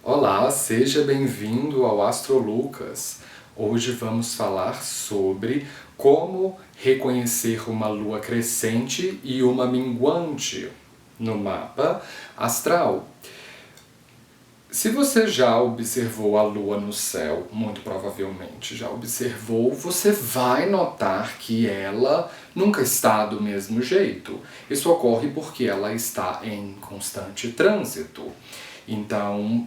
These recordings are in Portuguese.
Olá, seja bem-vindo ao Astro Lucas. Hoje vamos falar sobre como reconhecer uma lua crescente e uma minguante no mapa astral. Se você já observou a lua no céu, muito provavelmente já observou, você vai notar que ela nunca está do mesmo jeito. Isso ocorre porque ela está em constante trânsito. Então,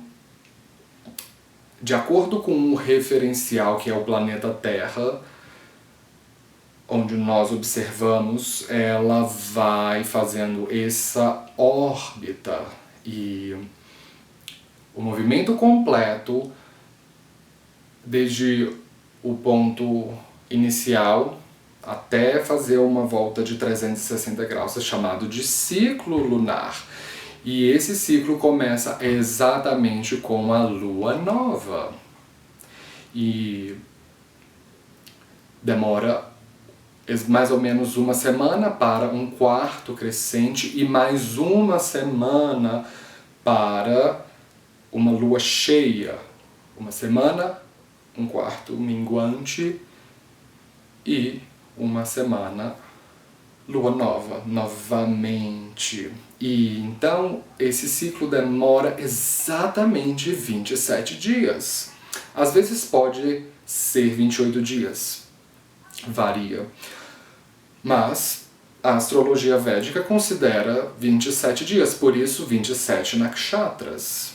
de acordo com o referencial que é o planeta Terra, onde nós observamos, ela vai fazendo essa órbita e o movimento completo, desde o ponto inicial até fazer uma volta de 360 graus, é chamado de ciclo lunar. E esse ciclo começa exatamente com a lua nova. E demora mais ou menos uma semana para um quarto crescente e mais uma semana para uma lua cheia. Uma semana, um quarto minguante e uma semana lua nova, novamente. E então esse ciclo demora exatamente 27 dias. Às vezes pode ser 28 dias, varia. Mas a astrologia védica considera 27 dias, por isso 27 nakshatras.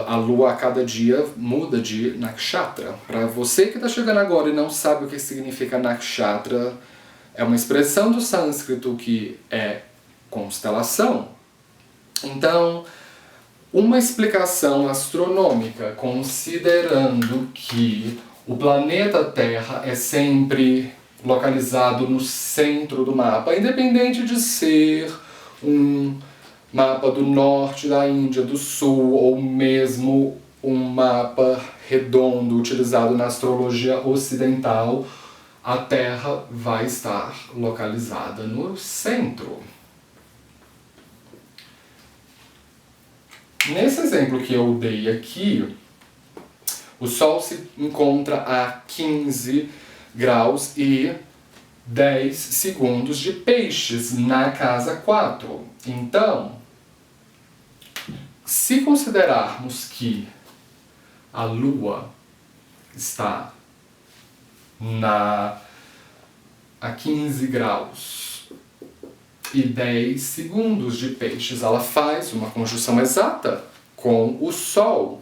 A lua a cada dia muda de nakshatra. Para você que está chegando agora e não sabe o que significa nakshatra, é uma expressão do sânscrito que é constelação. Então, uma explicação astronômica, considerando que o planeta Terra é sempre localizado no centro do mapa, independente de ser um mapa do norte da Índia, do sul, ou mesmo um mapa redondo utilizado na astrologia ocidental, a Terra vai estar localizada no centro. Nesse exemplo que eu dei aqui, o Sol se encontra a 15 graus e 10 segundos de Peixes na casa 4. Então, se considerarmos que a Lua está a 15 graus e 10 segundos de Peixes, ela faz uma conjunção exata com o Sol.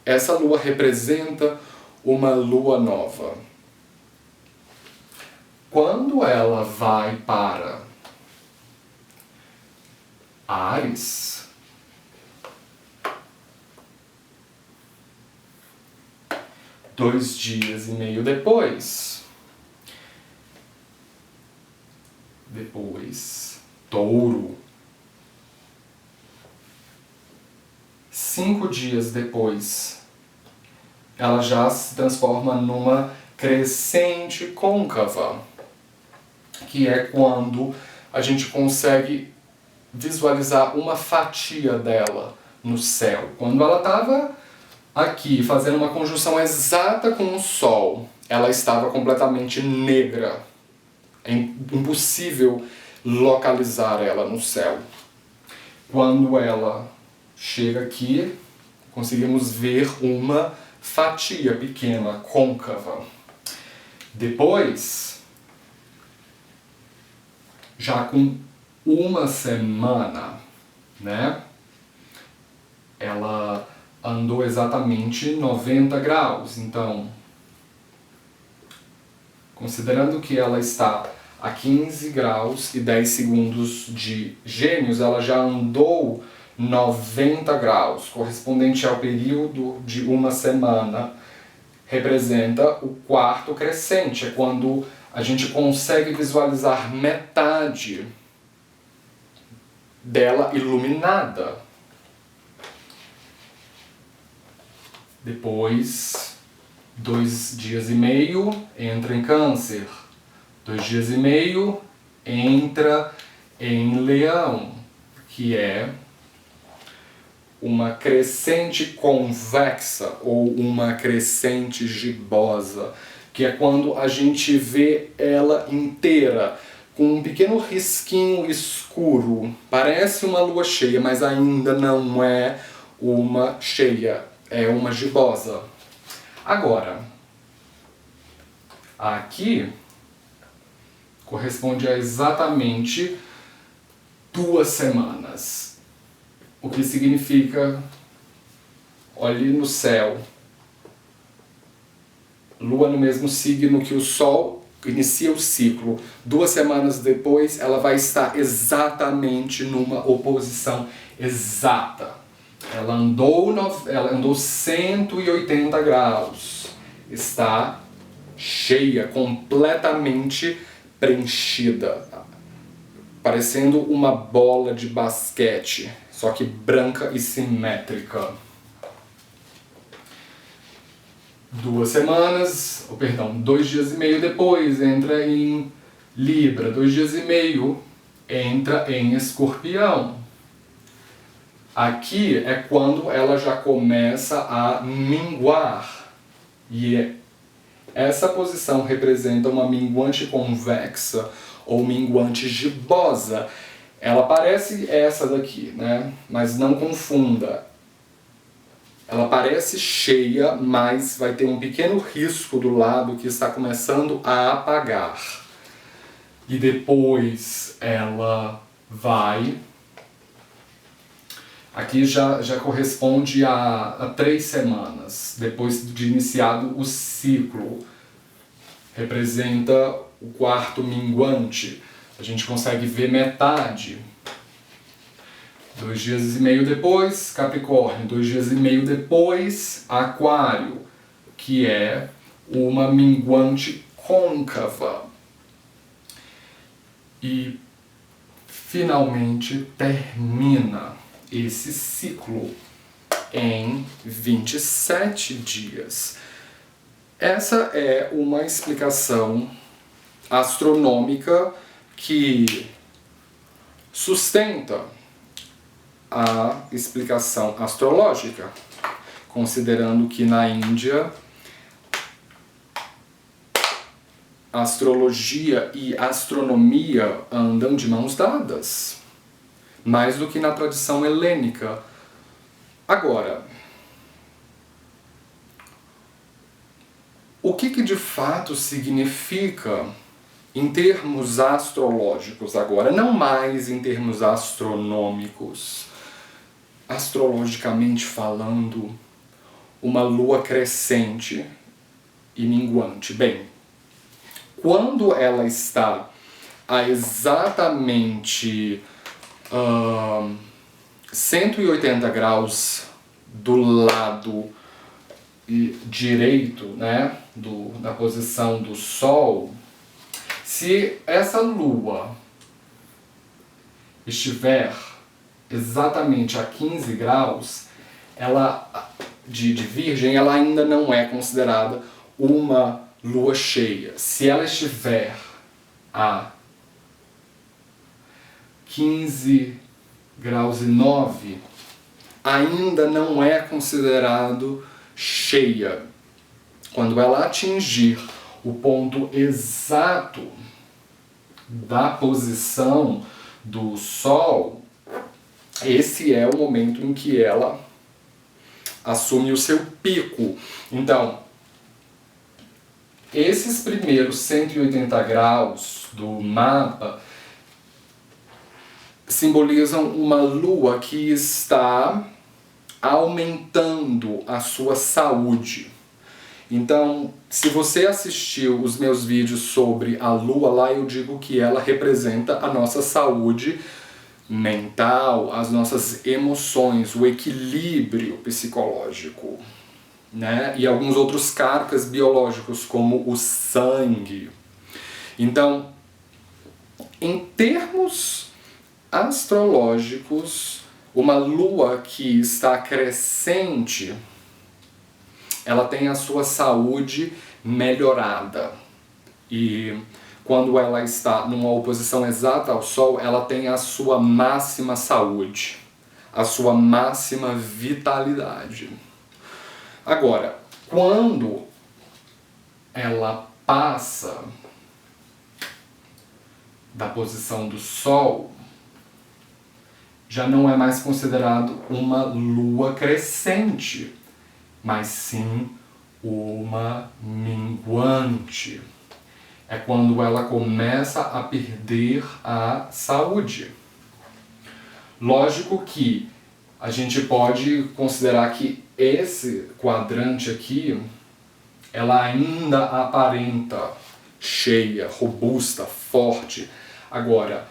Essa lua representa uma lua nova. Quando ela vai para Áries, dois dias e meio depois, Touro, 5 dias depois, ela já se transforma numa crescente côncava, que é quando a gente consegue visualizar uma fatia dela no céu. Quando ela estava aqui fazendo uma conjunção exata com o Sol, ela estava completamente negra. É impossível localizar ela no céu. Quando ela chega aqui, conseguimos ver uma fatia pequena, côncava. Depois, já com uma semana, né, ela andou exatamente 90 graus. Então, considerando que ela está a 15 graus e 10 segundos de Gêmeos, ela já andou 90 graus, correspondente ao período de uma semana. Representa o quarto crescente, é quando a gente consegue visualizar metade dela iluminada. Depois, 2 dias e meio, entra em Câncer. 2 dias e meio, entra em Leão, que é uma crescente convexa ou uma crescente gibosa, que é quando a gente vê ela inteira, com um pequeno risquinho escuro. Parece uma lua cheia, mas ainda não é uma cheia, é uma gibosa. Agora, aqui corresponde a exatamente 2 semanas. O que significa, olhe no céu, Lua no mesmo signo que o Sol, inicia o ciclo. 2 semanas depois, ela vai estar exatamente numa oposição exata. Ela andou 180 graus. Está cheia, completamente preenchida. Parecendo uma bola de basquete, só que branca e simétrica. 2 dias e meio depois entra em Libra, 2 dias e meio entra em Escorpião. Aqui é quando ela já começa a minguar, e essa posição representa uma minguante convexa ou minguante gibosa. Ela parece essa daqui, né? Mas não confunda. Ela parece cheia, mas vai ter um pequeno risco do lado que está começando a apagar. E depois ela vai... Aqui já corresponde a 3 semanas, depois de iniciado o ciclo. Representa o 4º minguante. A gente consegue ver metade. 2 dias e meio depois, Capricórnio. 2 dias e meio depois, Aquário, que é uma minguante côncava. E finalmente termina esse ciclo em 27 dias. Essa é uma explicação astronômica que sustenta a explicação astrológica, considerando que na Índia astrologia e astronomia andam de mãos dadas, mais do que na tradição helênica. Agora, o que de fato significa em termos astrológicos agora, não mais em termos astronômicos, astrologicamente falando, uma lua crescente e minguante? Bem, quando ela está a exatamente 180 graus do lado direito, né, da posição do Sol, se essa lua estiver exatamente a 15 graus, ela, de Virgem, ela ainda não é considerada uma lua cheia. Se ela estiver a 15 graus e 9, ainda não é considerado cheia. Quando ela atingir o ponto exato da posição do Sol, esse é o momento em que ela assume o seu pico. Então, esses primeiros 180 graus do mapa simbolizam uma lua que está aumentando a sua saúde. Então, se você assistiu os meus vídeos sobre a lua, lá eu digo que ela representa a nossa saúde mental, as nossas emoções, o equilíbrio psicológico, né? E alguns outros cargas biológicos, como o sangue. Então, em termos astrológicos, uma lua que está crescente, ela tem a sua saúde melhorada. E quando ela está numa oposição exata ao Sol, ela tem a sua máxima saúde. a sua máxima vitalidade. Agora, quando ela passa da posição do Sol, já não é mais considerado uma lua crescente, mas sim uma minguante. É quando ela começa a perder a saúde. Lógico que a gente pode considerar que esse quadrante aqui, ela ainda aparenta cheia, robusta, forte. Agora,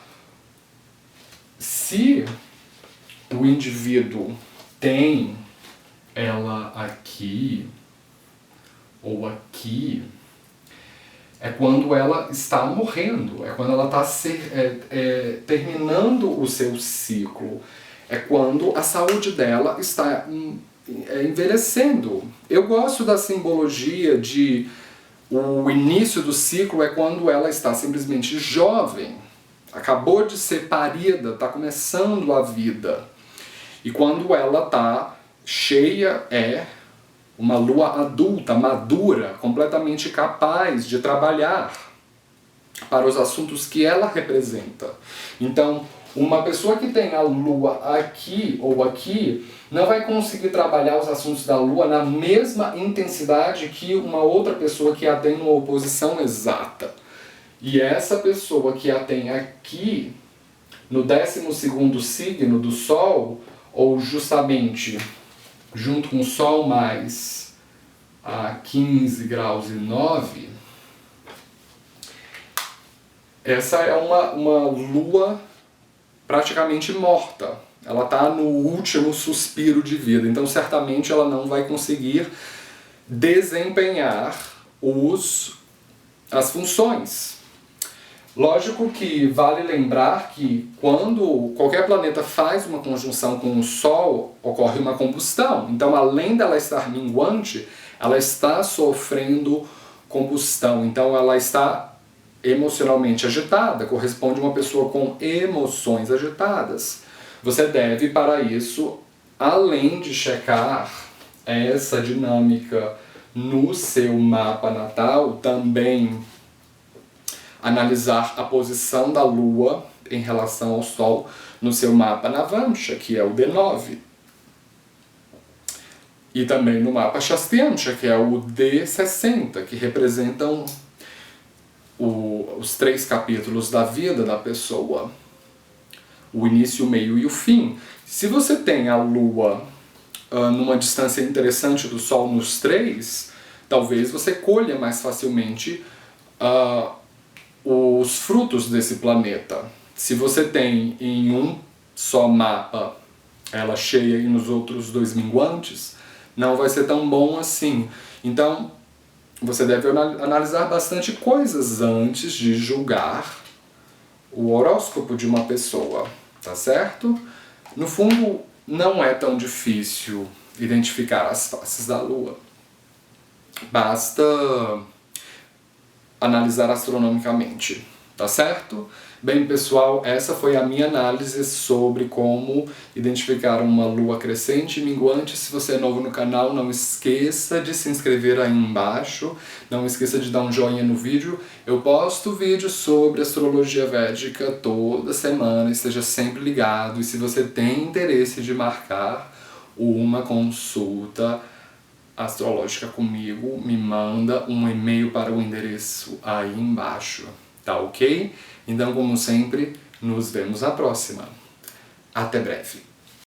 se o indivíduo tem ela aqui ou aqui, é quando ela está morrendo, é quando ela está terminando o seu ciclo, é quando a saúde dela está envelhecendo. Eu gosto da simbologia de o início do ciclo é quando ela está simplesmente jovem, acabou de ser parida, está começando a vida. E quando ela está cheia, é uma lua adulta, madura, completamente capaz de trabalhar para os assuntos que ela representa. Então, uma pessoa que tem a lua aqui ou aqui não vai conseguir trabalhar os assuntos da lua na mesma intensidade que uma outra pessoa que a tem numa oposição exata. E essa pessoa que a tem aqui, no 12º signo do Sol, ou justamente junto com o Sol mais a 15 graus e 9, essa é uma lua praticamente morta. Ela está no último suspiro de vida, então certamente ela não vai conseguir desempenhar as funções. Lógico que vale lembrar que quando qualquer planeta faz uma conjunção com o Sol, ocorre uma combustão. Então, além dela estar minguante, ela está sofrendo combustão. Então, ela está emocionalmente agitada, corresponde a uma pessoa com emoções agitadas. Você deve, para isso, além de checar essa dinâmica no seu mapa natal, também analisar a posição da Lua em relação ao Sol no seu mapa Navamsha, que é o D9. E também no mapa Shastyamsha, que é o D60, que representam os 3 capítulos da vida da pessoa. O início, o meio e o fim. Se você tem a Lua numa distância interessante do Sol nos 3, talvez você colha mais facilmente os frutos desse planeta. Se você tem em um só mapa ela cheia e nos outros 2 minguantes, não vai ser tão bom assim. Então, você deve analisar bastante coisas antes de julgar o horóscopo de uma pessoa, tá certo? No fundo, não é tão difícil identificar as faces da Lua. Basta analisar astronomicamente, tá certo? Bem, pessoal, essa foi a minha análise sobre como identificar uma lua crescente e minguante. Se você é novo no canal, não esqueça de se inscrever aí embaixo, não esqueça de dar um joinha no vídeo. Eu posto vídeos sobre astrologia védica toda semana, esteja sempre ligado. E se você tem interesse de marcar uma consulta astrológica comigo, me manda um e-mail para o endereço aí embaixo, tá ok? Então, como sempre, nos vemos na próxima. Até breve!